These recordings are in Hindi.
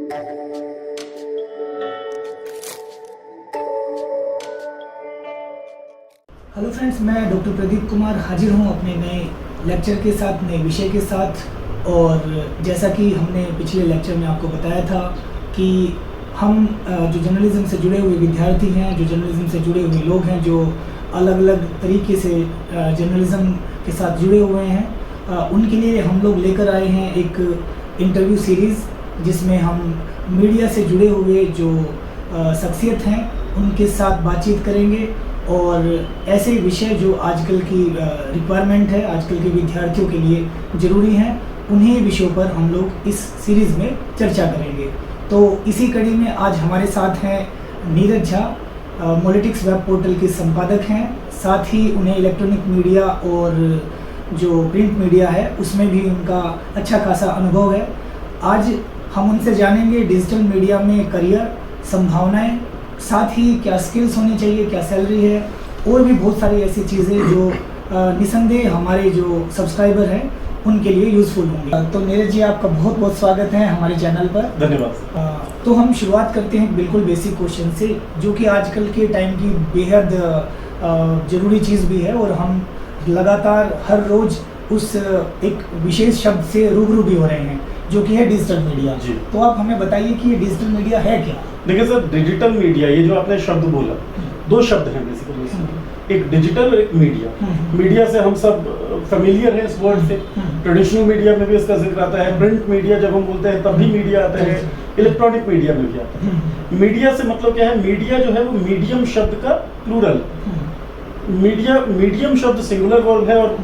हेलो फ्रेंड्स, मैं डॉक्टर प्रदीप कुमार हाजिर हूँ अपने नए लेक्चर के साथ, नए विषय के साथ। और जैसा कि हमने पिछले लेक्चर में आपको बताया था कि हम जो जर्नलिज्म से जुड़े हुए विद्यार्थी हैं, जो जर्नलिज्म से जुड़े हुए लोग हैं, जो अलग अलग तरीके से जर्नलिज्म के साथ जुड़े हुए हैं, उनके लिए हम लोग लेकर आए हैं एक इंटरव्यू सीरीज़, जिसमें हम मीडिया से जुड़े हुए जो शख्सियत हैं उनके साथ बातचीत करेंगे और ऐसे विषय जो आजकल की रिक्वायरमेंट है, आजकल के विद्यार्थियों के लिए ज़रूरी हैं, उन्हीं विषयों पर हम लोग इस सीरीज़ में चर्चा करेंगे। तो इसी कड़ी में आज हमारे साथ हैं नीरज झा, मोलिटिक्स वेब पोर्टल के संपादक हैं। साथ ही उन्हें इलेक्ट्रॉनिक मीडिया और जो प्रिंट मीडिया है उसमें भी उनका अच्छा खासा अनुभव है। आज हम उनसे जानेंगे डिजिटल मीडिया में करियर, संभावनाएं, साथ ही क्या स्किल्स होनी चाहिए, क्या सैलरी है, और भी बहुत सारी ऐसी चीज़ें जो निसंदेह हमारे जो सब्सक्राइबर हैं उनके लिए यूज़फुल होंगे। तो नीरज जी, आपका बहुत बहुत स्वागत है हमारे चैनल पर। धन्यवाद। तो हम शुरुआत करते हैं बिल्कुल बेसिक क्वेश्चन से, जो कि आजकल के टाइम की बेहद ज़रूरी चीज़ भी है, और हम लगातार हर रोज़ उस एक विशेष शब्द से रूबरू भी हो रहे हैं, जो कि है डिजिटल मीडिया। तो आप हमें बताइए कि ये डिजिटल मीडिया है क्या? देखिए सर, डिजिटल मीडिया, ये जो आपने शब्द बोला, दो शब्द हैं बेसिकली इसमें, एक डिजिटल और एक मीडिया। मीडिया से हम सब फेमिलियर हैं इस वर्ड से, ट्रेडिशनल मीडिया में भी इसका जिक्र आता है, प्रिंट मीडिया जब हम बोलते हैं तब भी मीडिया आता है, इलेक्ट्रॉनिक मीडिया में भी आता है। मीडिया से मतलब क्या है? मीडिया जो है वो मीडियम शब्द का प्लूरल। मीडियम शब्द सिंगुलर वर्ब है और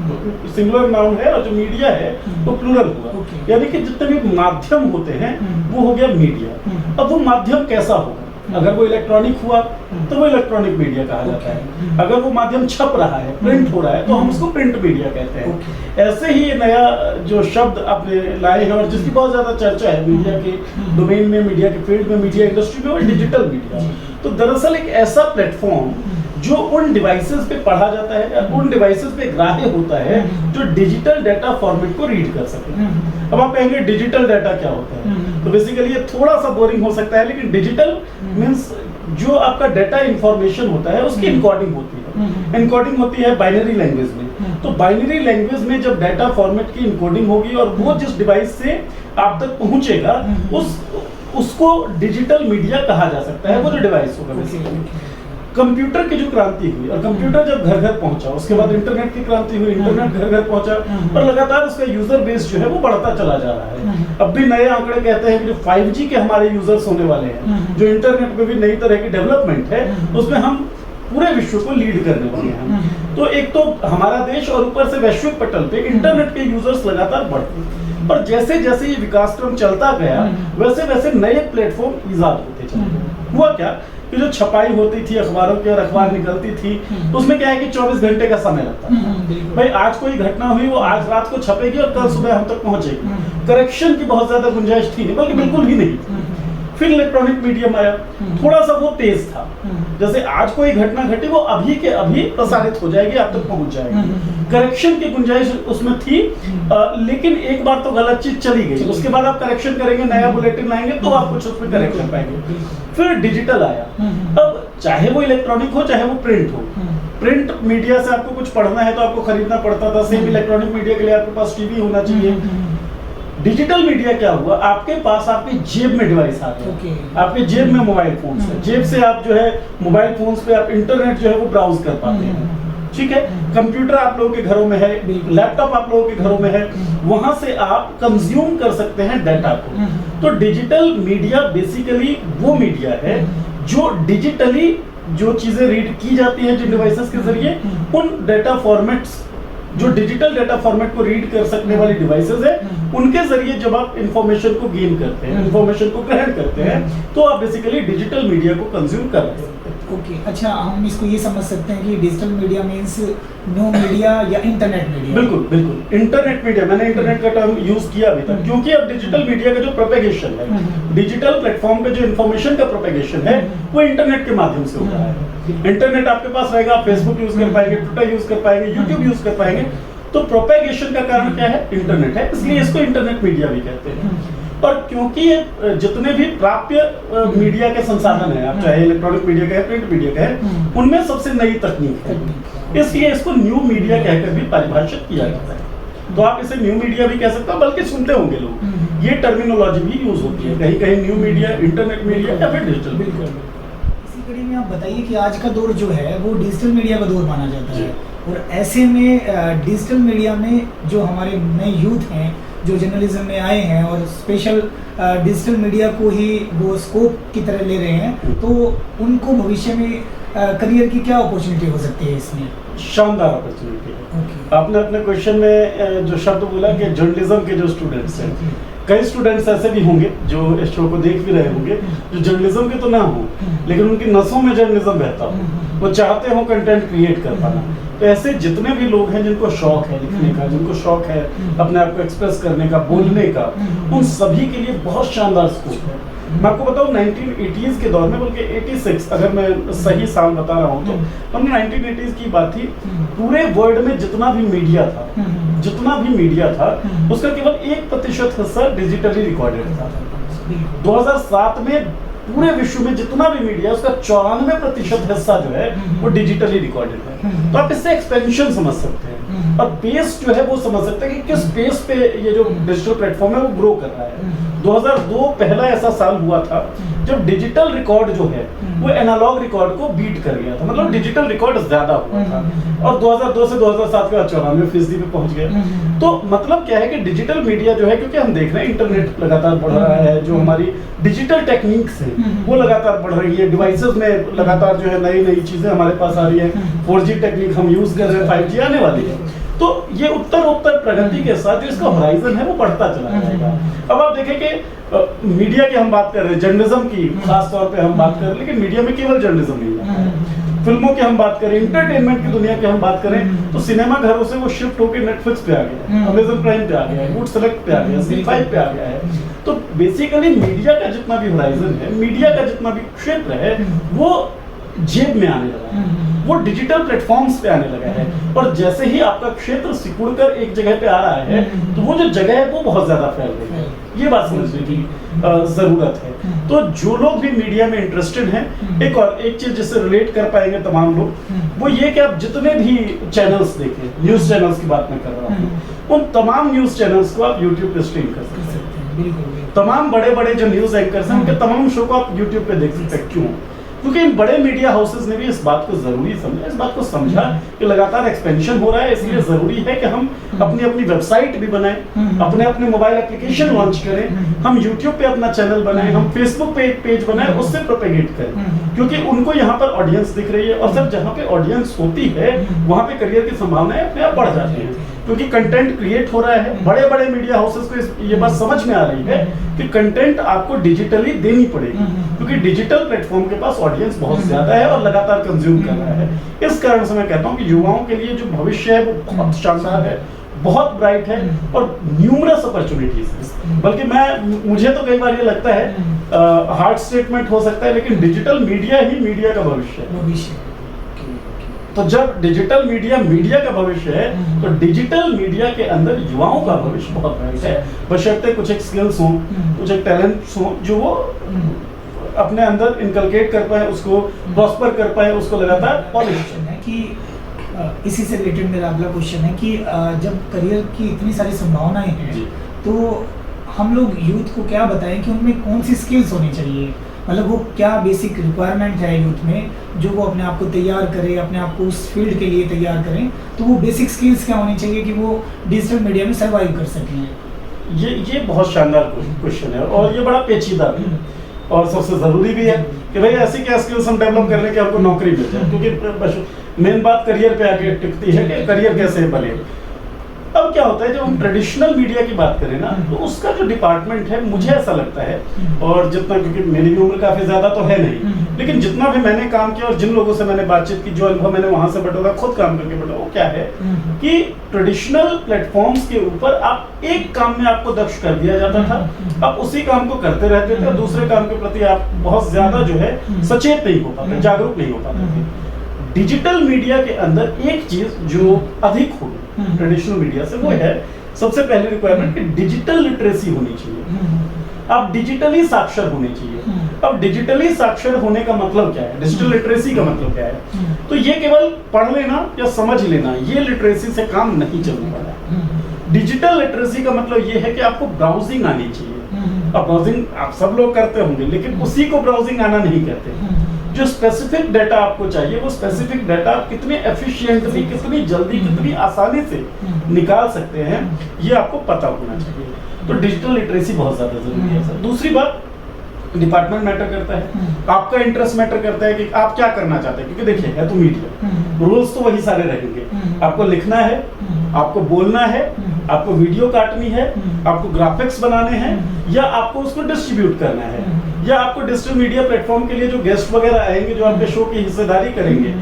सिंगुलर नाउन है, और जो मीडिया है वो प्लूरल हुआ। यानी कि जितने भी माध्यम होते हैं वो हो गया मीडिया। अब वो माध्यम कैसा होगा? अगर वो इलेक्ट्रॉनिक हुआ तो वो इलेक्ट्रॉनिक मीडिया कहा जाता है। अगर वो माध्यम छप रहा है, प्रिंट हो रहा है, तो हम उसको प्रिंट मीडिया कहते हैं। ऐसे ही नया जो शब्द आपने लाए हैं और जिसकी बहुत ज्यादा चर्चा है मीडिया के डोमेन में, मीडिया के फील्ड में, मीडिया इंडस्ट्री में, वो डिजिटल मीडिया। तो दरअसल एक ऐसा प्लेटफॉर्म जो उन डिवाइसेस पे पढ़ा जाता है, उन डिवाइसेस पे ग्राह्य होता है जो डिजिटल डाटा फॉर्मेट को रीड कर सके। अब आप कहेंगे डिजिटल डाटा क्या होता है? तो बेसिकली ये थोड़ा सा बोरिंग हो सकता है, लेकिन डिजिटल मींस जो आपका डाटा इंफॉर्मेशन होता है उसकी इनकोडिंग होती है। इनकोडिंग होती है बाइनरी लैंग्वेज में। तो बाइनरी लैंग्वेज में जब डाटा फॉर्मेट की इनकोडिंग होगी और वो जिस डिवाइस से आप तक पहुंचेगा उसको डिजिटल मीडिया कहा जा सकता है, वो जो डिवाइस होगा। कंप्यूटर की जो क्रांति हुई, और कंप्यूटर जब घर घर पहुंचा, उसके बाद इंटरनेट की क्रांति हुई, इंटरनेट घर घर पहुंचा, और लगातार उसका यूजर बेस जो है वो बढ़ता चला जा रहा है। अब भी नए आंकड़े कहते हैं कि जो 5G के हमारे यूजर्स होने वाले हैं, जो इंटरनेट में भी नई तरह की डेवलपमेंट है, उसमें हम पूरे विश्व को लीड करने वाले हैं। तो एक तो हमारा देश, और ऊपर से वैश्विक पटल पे इंटरनेट के यूजर्स लगातार बढ़ते, और जैसे जैसे ये विकास क्रम चलता गया वैसे वैसे नए प्लेटफॉर्म इजाद होते चले। हुआ क्या कि जो छपाई होती थी अखबारों की और अखबार निकलती थी, उसमें क्या है कि 24 घंटे का समय लगता था। भाई आज कोई घटना हुई, वो आज रात को छपेगी और कल सुबह हम तक पहुंचेगी। करेक्शन की बहुत ज्यादा गुंजाइश थी नहीं, बल्कि बिल्कुल ही नहीं। फिर इलेक्ट्रॉनिक मीडियम आया, थोड़ा सा वो तेज था। जैसे आज कोई घटना घटी, वो अभी के अभी प्रसारित हो जाएगी, आप तक पहुंच जाएगी। करेक्शन की गुंजाइश उसमें थी, लेकिन एक बार तो गलत चीज चली गई, उसके बाद आप करेक्शन करेंगे, नया बुलेटिन लाएंगे तो आप कुछ उसमें करेक्शन पाएंगे। फिर डिजिटल आया। अब चाहे वो इलेक्ट्रॉनिक हो चाहे वो प्रिंट हो, प्रिंट मीडिया से आपको कुछ पढ़ना है तो आपको खरीदना पड़ता था। सेम इलेक्ट्रॉनिक मीडिया के लिए आपके पास टीवी होना चाहिए। डिजिटल मीडिया क्या हुआ? आपके पास आपकी जेब में डिवाइस आ गया। आपके जेब में मोबाइल फोन है, जेब से आप जो है मोबाइल फोन पे आप इंटरनेट जो है वो ब्राउज कर पाते हैं। ठीक है, कंप्यूटर आप लोगों के घरों में है, लैपटॉप आप लोगों के घरों में है, वहां से आप कंज्यूम कर सकते हैं डाटा को। तो डिजिटल मीडिया बेसिकली वो मीडिया है जो डिजिटली जो चीजें रीड की जाती हैं जिन डिवाइसेस के जरिए, उन डाटा फॉर्मेट्स जो डिजिटल डाटा फॉर्मेट को रीड कर सकने वाली डिवाइसेस है, उनके जरिए जब आप इंफॉर्मेशन को गेन करते हैं, इंफॉर्मेशन को ग्रहण करते हैं, तो आप बेसिकली डिजिटल मीडिया को कंज्यूम कर रहे हैं। ओके, अच्छा, हम इसको ये समझ सकते हैं कि digital media means no media या इंटरनेट मीडिया? बिल्कुल बिल्कुल, इंटरनेट मीडिया, मैंने इंटरनेट का टर्म यूज किया अभी तक, क्योंकि अब डिजिटल मीडिया का जो प्रोपेगेशन है, डिजिटल प्लेटफॉर्म पे जो इंफॉर्मेशन का प्रोपेगेशन है, वो इंटरनेट के माध्यम से हो रहा है। इंटरनेट आपके पास रहेगा, आप फेसबुक यूज कर पाएंगे, ट्विटर यूज कर पाएंगे, यूट्यूब यूज कर पाएंगे। तो प्रोपेगेशन का कारण क्या है? इंटरनेट है, इसलिए इसको इंटरनेट मीडिया भी कहते हैं। और क्योंकि ये जितने भी प्राप्य मीडिया के संसाधन हैं, आप चाहे इलेक्ट्रॉनिक मीडिया का है, प्रिंट मीडिया का है, उनमें सबसे नई तकनीक है, इसलिए इसको न्यू मीडिया कहकर भी परिभाषित किया जाता है। तो आप इसे न्यू मीडिया भी कह सकते हो, बल्कि सुनते होंगे लोग, ये टर्मिनोलॉजी भी यूज होती है, कहीं कहीं न्यू मीडिया, इंटरनेट मीडिया या फिर डिजिटल। बिल्कुल। इसी कड़ी में आप बताइए कि आज का दौर जो है वो डिजिटल मीडिया का दौर माना जाता है, और ऐसे में डिजिटल मीडिया में जो हमारे नए यूथ हैं जो जर्नलिज्म में आए हैं और स्पेशल डिजिटल मीडिया को ही वो स्कोप की तरह ले रहे हैं, तो उनको भविष्य में करियर की क्या अपॉर्चुनिटी हो सकती है इसमें? शानदार अपॉर्चुनिटी है। आपने अपने क्वेश्चन में जो शब्द बोला कि जर्नलिज्म के जो स्टूडेंट्स हैं, कई स्टूडेंट्स ऐसे भी होंगे जो इस शो को देख भी रहे होंगे जो जर्नलिज्म के तो ना हो, लेकिन उनकी नसों में जर्नलिज्म बहता हो, वो चाहते हो कंटेंट क्रिएट कर पाना। तो ऐसे जितने भी लोग हैं जिनको शौक है लिखने का, जिनको शौक है अपने आप को एक्सप्रेस करने का, बोलने का, उन सभी के लिए बहुत शानदार स्कोप है। मैं आपको बताऊं 1980s के दौर में, बल्कि 86 अगर मैं सही साल बता रहा हूं तो 1980s की बात थी, पूरे वर्ल्ड में जितना भी मीडिया था उसका केवल 1% हिस्सा डिजिटली रिकॉर्डेड था। 2007 में पूरे विश्व में जितना भी मीडिया उसका 94% हिस्सा जो है वो डिजिटली रिकॉर्डेड है। तो आप इससे एक्सपेंशन समझ सकते हैं और बेस जो है वो समझ सकते हैं कि किस बेस पे ये जो डिजिटल प्लेटफॉर्म है वो ग्रो कर रहा है। 2002 पहला ऐसा साल हुआ था जब डिजिटल रिकॉर्ड जो है वो एनालॉग रिकॉर्ड को बीट कर गया था, मतलब डिजिटल रिकॉर्ड ज्यादा हुआ था, और 2002 से 2007 का 94% पे पहुंच गया। तो मतलब क्या है कि डिजिटल मीडिया जो है, क्योंकि हम देख रहे हैं इंटरनेट लगातार बढ़ रहा है, जो हमारी डिजिटल टेक्निक्स है वो लगातार बढ़ रही है, डिवाइसेस में लगातार जो है नई नई चीजें हमारे पास आ रही है, 4G टेक्निक हम यूज कर रहे हैं, 5G आने वाली है। तो ये उत्तर प्रगति के साथ जो इसका होराइजन है वो बढ़ता चला जाएगा। अब आप देखें कि मीडिया की हम बात कर रहे हैं, जर्नलिज्म की खास तौर पे हम बात कर रहे हैं, लेकिन मीडिया में केवल जर्नलिज्म नहीं है। फिल्मों की हम बात करें, इंटरटेनमेंट की दुनिया की हम बात करें, तो सिनेमा घरों से वो शिफ्ट होकर नेटफ्लिक्स पे आ गया है, अमेज़न प्राइम पे आ गया है, वुड सेलेक्ट पे आ गया है, ZEE5 पे आ गया है। तो बेसिकली मीडिया का जितना भी होराइजन है, मीडिया का जितना भी क्षेत्र है, वो जेब में आने लगा है, वो डिजिटल प्लेटफॉर्म्स पे आने लगा है। और जैसे ही आपका क्षेत्र सिकुड़कर एक जगह पे आ रहा है, तो वो जो जगह है वो बहुत ज्यादा फैल रही है। ये बात समझने की जरूरत है। तो जो लोग भी मीडिया में इंटरेस्टेड हैं, एक चीज जिससे रिलेट कर पाएंगे तमाम लोग, वो ये कि आप जितने भी चैनल्स देखें, न्यूज चैनल्स की बात मैं कर रहा हूँ, उन तमाम न्यूज चैनल्स को आप यूट्यूब पे स्ट्रीम कर सकते हैं। तमाम बड़े बड़े जो न्यूज एंकर्स हैं उनके तमाम शो को आप यूट्यूब पे देख सकते हैं। क्यों? क्योंकि इन बड़े मीडिया हाउसेस ने भी इस बात को जरूरी समझा, इस बात को समझा कि लगातार एक्सपेंशन हो रहा है, इसलिए जरूरी है कि हम अपनी अपनी वेबसाइट भी बनाएं, अपने अपने मोबाइल एप्लीकेशन लॉन्च करें, हम यूट्यूब पे अपना चैनल बनाएं, हम फेसबुक पे एक पेज बनाएं, उससे प्रोपेगेट करें, क्योंकि उनको यहाँ पर ऑडियंस दिख रही है। और जब जहाँ पे ऑडियंस होती है वहाँ पे करियर की संभावनाएं अपने आप बढ़ जाती हैं, क्योंकि कंटेंट क्रिएट हो रहा है। बड़े बड़े मीडिया हाउसेस को ये बात समझ में आ रही है कि कंटेंट आपको डिजिटली देनी पड़ेगी, क्योंकि डिजिटल प्लेटफॉर्म के पास ऑडियंस बहुत ज्यादा है और लगातार कंज्यूम कर रहा है। इस कारण से मैं कहता हूँ कि युवाओं के लिए जो भविष्य है वो बहुत शानदार है, बहुत ब्राइट है और न्यूमरस अपॉर्चुनिटीज है। बल्कि मुझे तो कई बार ये लगता है हार्ड स्टेटमेंट हो सकता है, लेकिन डिजिटल मीडिया ही मीडिया का भविष्य है। तो जब डिजिटल मीडिया का भविष्य है, तो डिजिटल मीडिया के अंदर युवाओं का भविष्य बहुत ब्राइट है, बशर्ते कुछ एक स्किल्स हों, कुछ एक टैलेंट्स हों जो वो अपने अंदर इनकलकेट कर पाए, उसको प्रॉस्पर कर पाए, उसको लगातार पॉलिश है। कि इसी से रिलेटेड मेरा अगला क्वेश्चन है कि जब करियर की इतनी सारी संभावनाएं हैं, तो हम लोग यूथ को क्या बताएं कि उनमें कौन सी स्किल्स होनी चाहिए, मतलब वो क्या बेसिक रिक्वायरमेंट है यूथ में जो वो अपने आप को तैयार करे, अपने आप को उस फील्ड के लिए तैयार करें, तो वो बेसिक स्किल्स क्या होनी चाहिए कि वो डिजिटल मीडिया में सर्वाइव कर सकें? ये बहुत शानदार क्वेश्चन है और ये बड़ा पेचीदा है और सबसे जरूरी भी है कि भाई ऐसी क्या स्किल्स हम डेवलप कर लें कि हमको नौकरी मिल जाए, क्योंकि मेन बात करियर पे आके टिकती है कि करियर कैसे बने। अब क्या होता है जब हम ट्रेडिशनल मीडिया की बात करें ना, तो उसका जो डिपार्टमेंट है, मुझे ऐसा लगता है, और जितना, क्योंकि मेरी भी उम्र काफी ज्यादा तो है नहीं, लेकिन जितना भी मैंने काम किया और जिन लोगों से मैंने बातचीत की, जो अनुभव मैंने वहां से बटोरा, खुद काम करके बटोरा, वो क्या है कि ट्रेडिशनल प्लेटफॉर्म्स के ऊपर आप एक काम में आपको दक्ष कर दिया जाता था, आप उसी काम को करते रहते थे और दूसरे काम के प्रति आप बहुत ज्यादा जो है सचेत नहीं हो पाते, जागरूक नहीं हो पाते थे। डिजिटल मीडिया के अंदर एक चीज जो अधिक होगी ट्रेडिशनल मीडिया से, वो है सबसे पहले रिक्वायरमेंट कि डिजिटल लिटरेसी होनी चाहिए। आप डिजिटली साक्षर होने चाहिए। अब डिजिटली साक्षर होने का मतलब क्या है, डिजिटल लिटरेसी का मतलब क्या है? तो ये केवल पढ़ लेना या समझ लेना, ये लिटरेसी से काम नहीं चलने वाला है। डिजिटल लिटरेसी का मतलब ये है कि आपको ब्राउजिंग आनी चाहिए। अब ब्राउजिंग आप सब लोग करते होंगे, लेकिन उसी को ब्राउजिंग आना नहीं कहते। जो स्पेसिफिक डाटा आपको चाहिए, वो स्पेसिफिक डाटा आप कितने एफिशिएंटली, कितनी जल्दी, कितनी आसानी से निकाल सकते हैं, ये आपको पता होना चाहिए। तो डिजिटल लिटरेसी बहुत ज्यादा जरूरी है सर। दूसरी बात, डिपार्टमेंट मैटर करता है, आपका इंटरेस्ट मैटर करता है कि आप क्या करना चाहते हैं। क्योंकि देखिए, है तो मीडिया, रूल्स तो वही सारे रहेंगे। आपको लिखना है, आपको बोलना है, आपको वीडियो काटनी है, आपको ग्राफिक्स बनाने हैं, या आपको उसको डिस्ट्रीब्यूट करना है, या आपको डिजिटल मीडिया प्लेटफॉर्म के लिए जो गेस्ट वगैरह आएंगे, जो आपके शो की हिस्सेदारी करेंगे,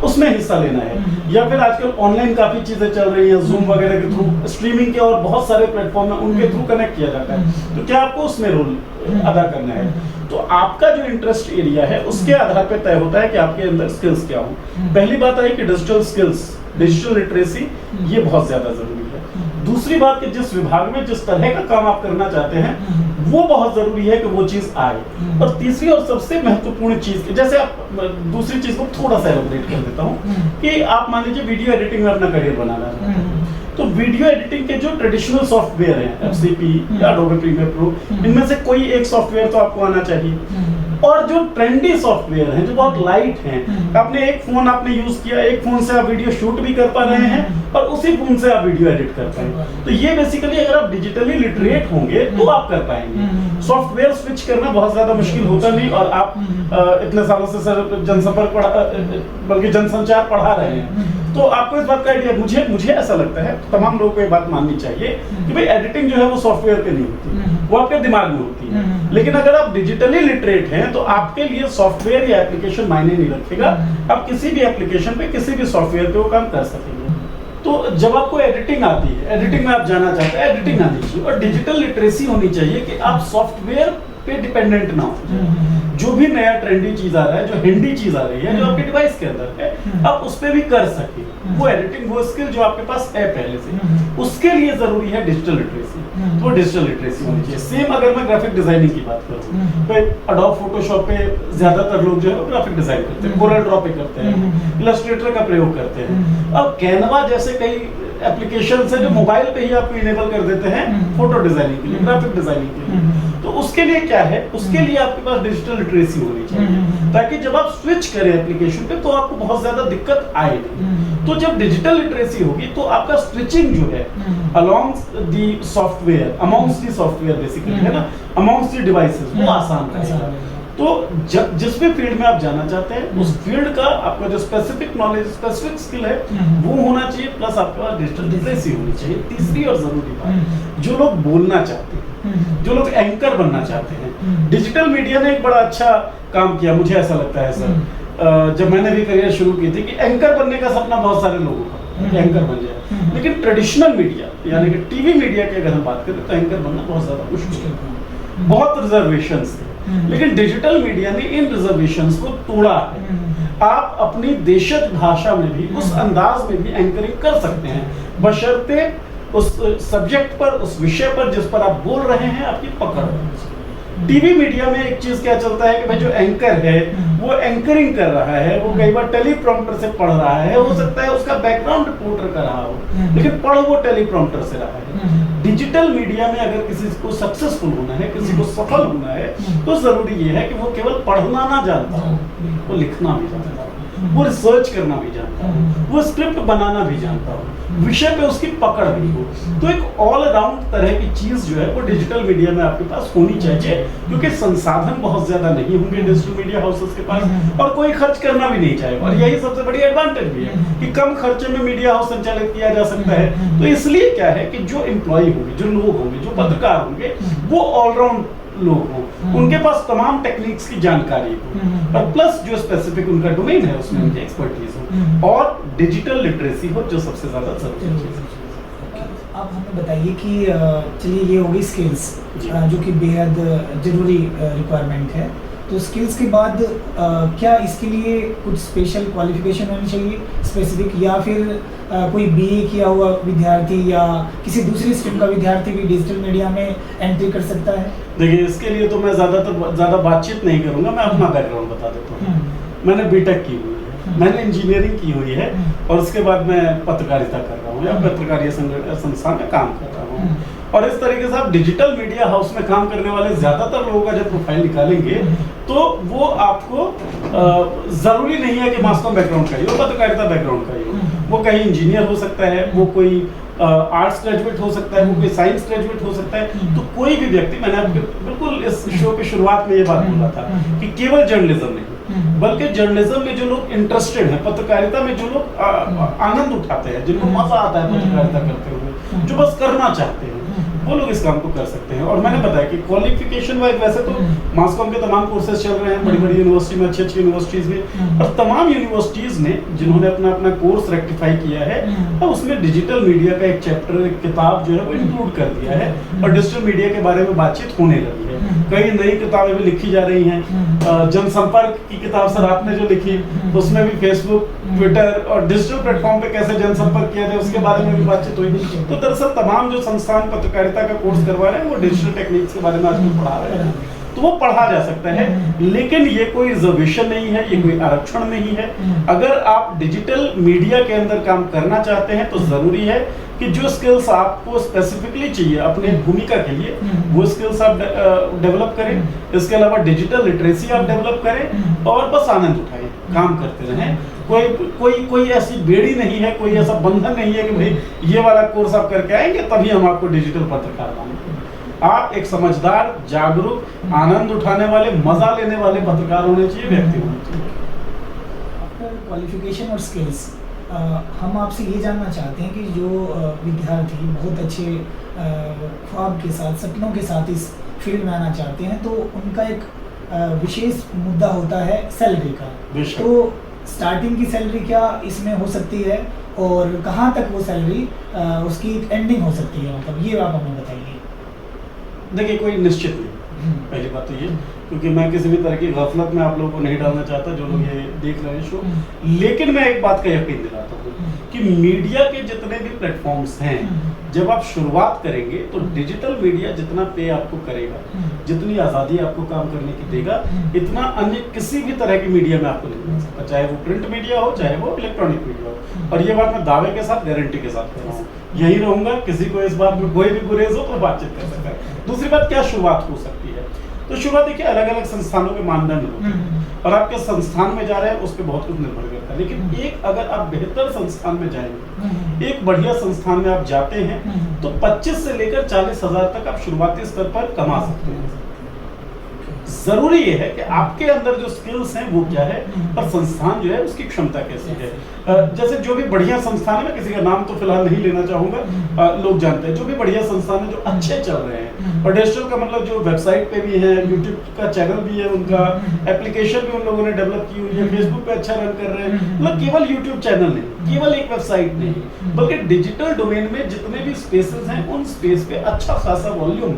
उसमें हिस्सा लेना है। या फिर आजकल ऑनलाइन काफी चीजें चल रही हैं, जूम वगैरह के थ्रू, स्ट्रीमिंग के और बहुत सारे प्लेटफॉर्म है, उनके थ्रू कनेक्ट किया जाता है। तो क्या आपको उसमें रोल अदा करना है? तो आपका जो इंटरेस्ट एरिया है, उसके आधार पर तय होता है कि आपके अंदर स्किल्स क्या हो। पहली बात है कि डिजिटल स्किल्स, डिजिटल लिटरेसी, ये बहुत ज्यादा जरूरी है। दूसरी बात कि जिस विभाग में जिस तरह का काम आप करना चाहते हैं, वो बहुत जरूरी है कि वो चीज आए। और तीसरी और सबसे महत्वपूर्ण चीज, जैसे आप दूसरी चीज को थोड़ा सा एलोबरेट कर देता हूँ कि आप मान लीजिए वीडियो एडिटिंग में अपना करियर बनाना है, तो वीडियो एडिटिंग के जो ट्रेडिशनल सॉफ्टवेयर हैं, FCP या Adobe Premiere Pro, इनमें से कोई एक सॉफ्टवेयर तो आपको आना चाहिए। और जो ट्रेंडी सॉफ्टवेयर हैं, जो बहुत लाइट हैं, आपने एक फोन आपने यूज किया, एक फोन से आप वीडियो शूट भी कर पा रहे हैं और उसी फोन से आप वीडियो एडिट कर पाएंगे। तो ये बेसिकली अगर आप डिजिटली लिटरेट होंगे तो आप कर पाएंगे। सॉफ्टवेयर स्विच करना बहुत ज्यादा मुश्किल होता नहीं, और आप इतने सालों से सर जनसंपर्क पढ़ा, बल्कि जनसंचार पढ़ा रहे हैं, तो आपको इस बात का आइडिया, मुझे ऐसा लगता है, तमाम लोगों को ये बात माननी चाहिए कि भाई एडिटिंग जो है वो सॉफ्टवेयर पे नहीं होती, वो आपके दिमाग में होती है। लेकिन अगर आप डिजिटली लिटरेट हैं तो आपके लिए सॉफ्टवेयर या एप्लीकेशन मायने नहीं रखेगा। आप किसी भी एप्लीकेशन पे, किसी भी सॉफ्टवेयर पे वो काम कर सकेंगे। तो जब आपको एडिटिंग आती है, एडिटिंग में आप जाना चाहते हैं, एडिटिंग आनी चाहिए, और डिजिटल लिटरेसी होनी चाहिए कि आप सॉफ्टवेयर पे डिपेंडेंट ना हो। जो भी नया ट्रेंडी चीज आ रहा है, जो हैंडी चीज आ रही है, जो आपके डिवाइस के अंदर है, आप उस पे भी कर सके। वो एडिटिंग, वो स्किल जो आपके पास है पहले से, उसके लिए जरूरी है डिजिटल लिटरेसी। तो डिजिटल लिटरेसी होनी चाहिए। सेम अगर मैं ग्राफिक डिजाइनिंग की बात करूँ, तो एडोब फोटोशॉप पे ज्यादातर लोग जो है ग्राफिक डिजाइन करते हैं, कोरल ड्रॉ पे करते हैं, इलस्ट्रेटर का प्रयोग करते हैं। अब कैनवा जैसे कई एप्लीकेशन है जो मोबाइल पे ही आपको इनेबल कर देते हैं फोटो डिजाइनिंग के लिए, ग्राफिक डिजाइनिंग के लिए। तो उसके लिए क्या है, उसके लिए आपके पास डिजिटल लिटरेसी होनी चाहिए, ताकि जब आप स्विच करें एप्लीकेशन पे तो आपको बहुत ज्यादा दिक्कत आए नहीं। तो जब डिजिटल लिटरेसी होगी तो आपका स्विचिंग जो है alongst the software, amongst the software basically है ना, अमॉन्ग्स दी डिवाइसेस, वो आसान रहेगा। तो जिस भी फील्ड में आप जाना चाहते हैं, उस फील्ड का आपका जो स्पेसिफिक नॉलेज, स्पेसिफिक स्किल है, वो होना चाहिए, प्लस आपके पास डिजिटल लिटरेसी होनी चाहिए। तीसरी और जरूरी बात, जो लोग बोलना चाहते हैं, जो लोग एंकर बनना चाहते हैं, डिजिटल मीडिया ने एक बड़ा अच्छा काम किया, मुझे ऐसा लगता है सर। जब मैंने भी करियर शुरू की थी कि एंकर बनने का सपना बहुत सारे लोगों का, एंकर बन जाए, लेकिन ट्रेडिशनल मीडिया यानी कि टीवी मीडिया की अगर हम बात करें तो एंकर बनना बहुत ज्यादा मुश्किल है, बहुत रिजर्वेशंस थे। लेकिन डिजिटल मीडिया ने इन रिजर्वेशंस को तोड़ा है। आप अपनी देशज भाषा में भी, उस अंदाज में भी एंकरिंग कर सकते हैं, बशर्ते उस सब्जेक्ट पर, उस विषय पर जिस पर आप बोल रहे हैं, आपकी पकड़। टीवी मीडिया में एक चीज क्या चलता है कि भाई जो एंकर है वो एंकरिंग कर रहा है, वो कई बार टेलीप्रॉम्प्टर से पढ़ रहा है, हो सकता है उसका बैकग्राउंड रिपोर्टर कर रहा हो, लेकिन पढ़ वो टेलीप्रॉम्प्टर से रहा है। डिजिटल मीडिया में अगर किसी को सक्सेसफुल होना है, किसी को सफल होना है, तो जरूरी ये है कि वो केवल पढ़ना ना जानता हो, वो लिखना भी जानता हो, वो रिसर्च करना भी जानता हो, वो स्क्रिप्ट बनाना भी जानता हो, विषय पे उसकी पकड़ भी हो। तो एक ऑल अराउंड तरह की चीज जो है वो डिजिटल मीडिया में आपके पास होनी चाहिए, क्योंकि संसाधन बहुत ज्यादा नहीं होंगे डिजिटल मीडिया हाउसेस के पास, और कोई खर्च करना भी नहीं चाहेगा। और यही सबसे बड़ी एडवांटेज भी है कि कम खर्चे में मीडिया हाउस संचालित किया जा सकता है। तो इसलिए क्या है कि जो एम्प्लॉय होंगे, जो लोग होंगे, जो पत्रकार होंगे, वो ऑलराउंड लोग हो, उनके पास तमाम टेक्निक्स की जानकारी हो, और प्लस जो स्पेसिफिक उनका डोमेन है उसमें उनकी एक्सपर्टीज हो, और डिजिटल लिटरेसी हो, जो सबसे ज्यादा जरूरी है। आप हमें बताइए कि चलिए ये होगी स्किल्स जो कि बेहद जरूरी रिक्वायरमेंट है, तो स्किल्स के बाद क्या इसके लिए कुछ स्पेशल क्वालिफिकेशन होनी चाहिए स्पेसिफिक, या फिर कोई बीए किया हुआ विद्यार्थी या किसी दूसरी स्ट्रीम का विद्यार्थी भी डिजिटल मीडिया में एंट्री कर सकता है? देखिए, इसके लिए तो मैं ज़्यादा बातचीत नहीं करूँगा, मैं अपना बैकग्राउंड बता देता हूँ। मैंने बीटेक की हुई है, मैंने इंजीनियरिंग की हुई है और उसके बाद मैं पत्रकारिता कर रहा हूँ या पत्रकारिता संस्थान में काम कर रहा हूँ। और इस तरीके से आप डिजिटल मीडिया हाउस में काम करने वाले ज़्यादातर लोगों का जब प्रोफाइल निकालेंगे तो वो आपको ज़रूरी नहीं है कि मास कॉम बैकग्राउंड का ही हो, पत्रकारिता बैकग्राउंड का ही हो। वो कहीं इंजीनियर हो सकता है, वो कोई आर्ट्स ग्रेजुएट हो सकता है, वो कोई साइंस ग्रेजुएट हो सकता है। तो कोई भी व्यक्ति, मैंने आपको बिल्कुल इस शो की शुरुआत में ये बात बोला था कि केवल जर्नलिज्म नहीं, बल्कि जर्नलिज्म में जो लोग इंटरेस्टेड हैं, पत्रकारिता में जो लोग आनंद उठाते हैं, जिनको मजा आता है पत्रकारिता करते हुए, जो बस करना चाहते हैं, वो लोग इस काम को कर सकते हैं। और मैंने बताया कि क्वालिफिकेशन वाइज वैसे तो मास कॉम के तमाम कोर्सेज चल रहे हैं बड़ी बड़ी यूनिवर्सिटी में, अच्छी यूनिवर्सिटीज में, और तमाम यूनिवर्सिटीज ने जिन्होंने अपना कोर्स रेक्टिफाई किया है, तो उसमें डिजिटल मीडिया का एक चैप्टर, एक किताब जो है वो इंक्लूड कर दिया है और डिजिटल मीडिया के बारे में बातचीत होने लगी है। कई नई किताबें भी लिखी जा रही हैं। जनसंपर्क की किताब सर आपने जो लिखी, उसमें भी फेसबुक, ट्विटर और डिजिटल प्लेटफॉर्म पे कैसे जनसंपर्क किया जाए उसके बारे में भी बातचीत हुई। तो दरअसल तमाम जो संस्थान पत्रकारिता का कोर्स करवा रहे हैं वो डिजिटल टेक्निक्स के बारे में आजकल पढ़ा रहे हैं, तो वो पढ़ा जा सकता है। लेकिन ये कोई रिजर्वेशन नहीं है, ये कोई आरक्षण नहीं है। अगर आप डिजिटल मीडिया के अंदर काम करना चाहते हैं तो जरूरी है कि जो स्किल्स आपको स्पेसिफिकली चाहिए अपने भूमिका के लिए, वो स्किल्स आप डेवलप करें। इसके अलावा डिजिटल लिटरेसी आप डेवलप करें और बस आनंद उठाएं, काम करते रहें। कोई ऐसी बेड़ी नहीं है, कोई ऐसा बंधन नहीं है कि भाई ये वाला कोर्स आप करके आएंगे तभी हम आपको डिजिटल पत्रकार बनाएंगे। आप एक समझदार, जागरूक, आनंद उठाने वाले, मजा लेने वाले पत्रकार होने चाहिए, व्यक्ति होने चाहिए। आफ्टर क्वालिफिकेशन और स्किल्स, हम आपसे ये जानना चाहते हैं कि जो विद्यार्थी बहुत अच्छे ख्वाब के साथ, सपनों के साथ इस फील्ड में आना चाहते हैं, तो उनका एक विशेष मुद्दा होता है सैलरी का। तो स्टार्टिंग की सैलरी क्या इसमें हो सकती है और कहाँ तक वो सैलरी उसकी एंडिंग हो सकती है, मतलब ये आप हमें बताइए। देखिए, कोई निश्चित नहीं, पहली बात तो ये, क्योंकि मैं किसी भी तरह की गफलत में आप लोगों को नहीं डालना चाहता जो लोग ये देख रहे हैं शो। लेकिन मैं एक बात का यकीन दिलाता हूँ कि मीडिया के जितने भी प्लेटफॉर्म्स हैं, जब आप शुरुआत करेंगे तो डिजिटल मीडिया जितना पे आपको करेगा, जितनी आज़ादी आपको काम करने की देगा, इतना अन्य किसी भी तरह की मीडिया में आपको नहीं मिल सकता, चाहे वो प्रिंट मीडिया हो, चाहे वो इलेक्ट्रॉनिक मीडिया हो। और ये बात मैं दावे के साथ, गारंटी के साथ कह रहा हूँ, यही रहूंगा। किसी को इस बात में कोई भी गुरेज हो तो बातचीत कर सकता है। दूसरी बात, क्या शुरुआत हो सकती है? तो शुरुआत देखिए, अलग अलग संस्थानों के मानदंड होते हैं और आपके संस्थान में जा रहे हैं उस पर बहुत कुछ निर्भर करता है। लेकिन एक, अगर आप बेहतर संस्थान में जाएंगे, एक बढ़िया संस्थान में आप जाते हैं, तो 25 से लेकर 40 हजार तक आप शुरुआती स्तर पर कमा सकते हैं। जरूरी ये है कि आपके अंदर जो स्किल्स हैं वो क्या है और संस्थान जो है उसकी क्षमता कैसी है। जैसे जो भी बढ़िया संस्थान है, मैं किसी का नाम तो फिलहाल नहीं लेना चाहूंगा, लोग जानते हैं, जो भी बढ़िया संस्थान है जो अच्छे चल रहे हैं, और डिजिटल का मतलब जो वेबसाइट पे भी है, यूट्यूब का चैनल भी है, उनका एप्लीकेशन भी उन लोगों ने डेवलप की हुई है, फेसबुक पे अच्छा रन कर रहे हैं। मतलब केवल यूट्यूब चैनल नहीं, केवल एक वेबसाइट नहीं, बल्कि डिजिटल डोमेन में जितने भी स्पेसेस हैं, उन स्पेस पे अच्छा खासा वॉल्यूम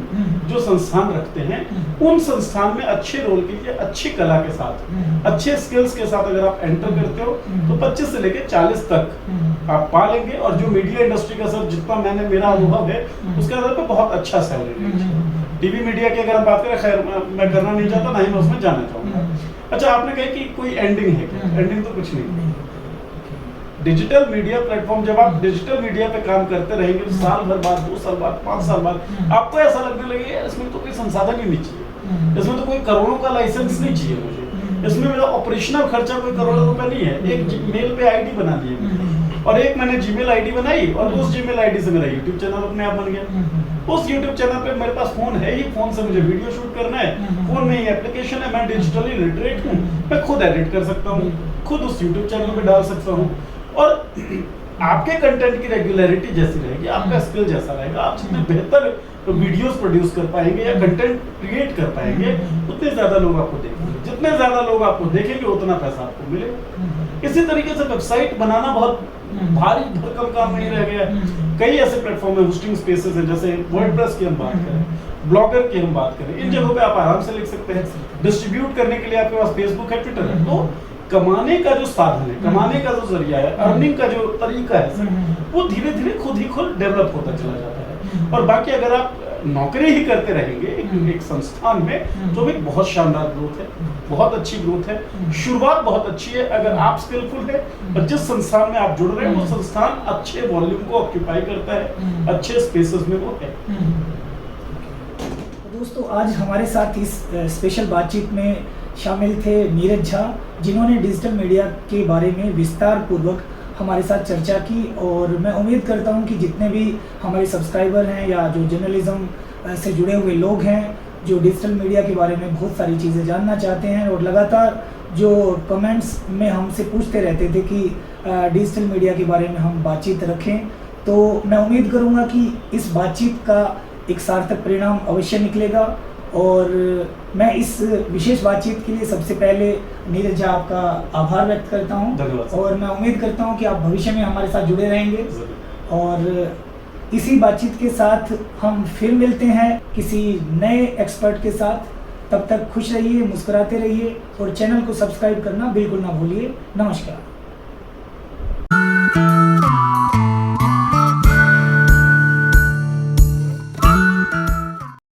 जो संस्थान रखते हैं, उन संस्थान में अच्छे रोल के लिए, अच्छी कला के साथ, अच्छे स्किल्स के साथ अगर आप एंटर करते हो तो 25 से लेकर 40 तक आप पा लेंगे। और जो मीडिया इंडस्ट्री का सर जितना मेरा अनुभव है, उसके आधार पर बहुत अच्छा सैलरी है। टीवी मीडिया की अगर हम बात करें, खैर मैं करना नहीं चाहता, ना ही मैं उसमें जाना चाहूंगा। अच्छा, आपने कहा कि कोई एंडिंग है क्या? एंडिंग तो कुछ नहीं। डिजिटल मीडिया प्लेटफॉर्म, जब आप डिजिटल मीडिया पे काम करते रहेंगे तो साल भर बाद, 2 साल बाद, 5 साल बाद आपको ऐसा लगने लगेगा इसमें तो कोई संसाधन ही नहीं चाहिए, इसमें तो कोई करोड़ों का लाइसेंस नहीं चाहिए मुझे, इसमें मेरा ऑपरेशनल खर्चा कोई करोड़ों रुपए नहीं है। एक मेल पे आईडी बना दी है और एक मैंने जीमेल आईडी बनाई और उस जीमेल आईडी से मेरा यूट्यूब चैनल अपने आप बन गया। उस यूट्यूब चैनल पे मेरे पास फोन है ही, फोन से मुझे वीडियो शूट करना है, फोन में ही एप्लीकेशन है, मैं डिजिटली लिटरेट हूँ, मैं खुद एडिट कर सकता हूँ, खुद उस यूट्यूब चैनल पे डाल सकता हूँ। और आपके कंटेंट की रेगुलरिटी जैसी रहेगी, आपका स्किल जैसा रहेगा, आप जितने बेहतर वीडियोस प्रोड्यूस कर पाएंगे या कंटेंट क्रिएट कर पाएंगे, उतने ज्यादा लोग आपको देखेंगे। जितने ज्यादा लोग आपको देखेंगे उतना पैसा आपको मिलेगा। इसी तरीके से वेबसाइट बनाना बहुत भारी भरकम काम नहीं रह गया। कई ऐसे प्लेटफॉर्म है, होस्टिंग स्पेसेस है, जैसे वर्डप्रेस की हम बात करें, ब्लॉगर की हम बात करें, इन जगहों पे आप आराम से लिख सकते हैं। डिस्ट्रीब्यूट करने के लिए आपके पास फेसबुक है, ट्विटर है। तो कमाने का जो साधन है, कमाने का जो जरिया है, अर्निंग का जो तरीका है, वो धीरे धीरे खुद डेवलप होता चला जाता है। और बाकी अगर आप नौकरी ही करते रहेंगे एक संस्थान में, तो भी बहुत शानदार ग्रोथ है, बहुत अच्छी ग्रोथ है, शुरुआत बहुत अच्छी है अगर आप स्किलफुल है। और जिस संस्थान में आप जुड़ रहे हैं वो संस्थान अच्छे वॉल्यूम को ऑक्यूपाई करता है, अच्छे स्पेसेस में वो है। दोस्तों, आज हमारे साथ इस स्पेशल बातचीत में शामिल थे नीरज झा, जिन्होंने डिजिटल मीडिया के बारे में विस्तार पूर्वक हमारे साथ चर्चा की। और मैं उम्मीद करता हूं कि जितने भी हमारे सब्सक्राइबर हैं या जो जर्नलिज्म से जुड़े हुए लोग हैं, जो डिजिटल मीडिया के बारे में बहुत सारी चीज़ें जानना चाहते हैं और लगातार जो कमेंट्स में हमसे पूछते रहते थे कि डिजिटल मीडिया के बारे में हम बातचीत रखें, तो मैं उम्मीद करूंगा कि इस बातचीत का एक सार्थक परिणाम अवश्य निकलेगा। और मैं इस विशेष बातचीत के लिए सबसे पहले नीरज झा आपका आभार व्यक्त करता हूं, और मैं उम्मीद करता हूं कि आप भविष्य में हमारे साथ जुड़े रहेंगे। और इसी बातचीत के साथ हम फिर मिलते हैं किसी नए एक्सपर्ट के साथ। तब तक खुश रहिए, मुस्कुराते रहिए और चैनल को सब्सक्राइब करना बिल्कुल ना भूलिए। नमस्कार।